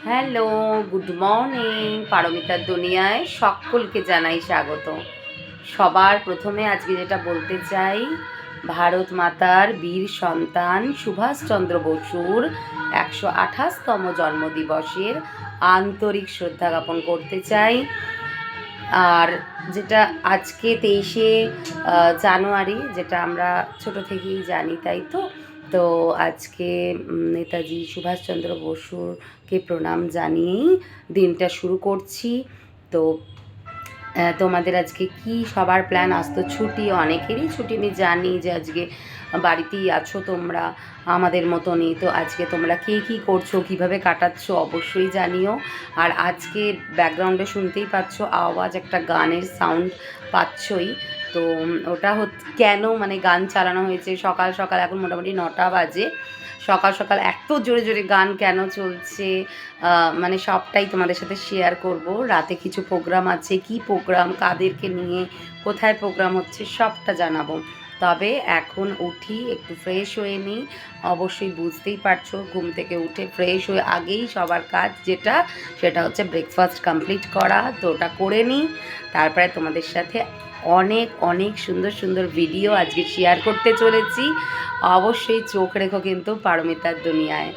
Hello, good morning. পারমিতার দুনিয়ায় সকলকে জানাই স্বাগত। সবার প্রথমে আজকে যেটা বলতে চাই, ভারত মাতার বীর সন্তান সুভাষচন্দ্র বসুর 128তম জন্মদিবসের আন্তরিক শ্রদ্ধা জ্ঞাপন করতে চাই। আর যেটা আজকে 23শে জানুয়ারি, যেটা আমরা ছোট থেকেই জানি, তাই তো তো আজকে নেতাজি সুভাষচন্দ্র বসুকে প্রণাম জানিয়েই দিনটা শুরু করছি। তো তোমাদের আজকে কি সবার প্ল্যান? আজ তো ছুটি, অনেকেরই ছুটি, আমি জানি যে আজকে বাড়িতেই আছো তোমরা আমাদের মতনই। তো আজকে তোমরা কে কী করছো, কিভাবে কাটাচ্ছ অবশ্যই জানিও। আর আজকে ব্যাকগ্রাউন্ডে শুনতেই পাচ্ছ আওয়াজ, একটা গানের সাউন্ড পাচ্ছই। তো ওটা কেন মানে গান চালানো হয়েছে সকাল সকাল, এখন মোটামুটি 9টা বাজে। সকাল সকাল এত জোরে জোরে গান কেন চলছে, মানে সবটাই তোমাদের সাথে শেয়ার করব। রাতে কিছু প্রোগ্রাম আছে, কি প্রোগ্রাম, কাদেরকে নিয়ে, কোথায় প্রোগ্রাম হচ্ছে, সবটা জানাবো। তবে এখন উঠি, একটু ফ্রেশ হয়ে নিই। অবশ্যই বুঝতেই পারছো, ঘুম থেকে উঠে ফ্রেশ হয়ে আগেই সবার কাজ যেটা, সেটা হচ্ছে ব্রেকফাস্ট কমপ্লিট করা। তো ওটা করে নিই, তারপরে তোমাদের সাথে অনেক অনেক সুন্দর সুন্দর ভিডিও আজকে শেয়ার করতে চলেছি। অবশ্যই চোখ রেখো কিন্তু পারমিতার দুনিয়ায়।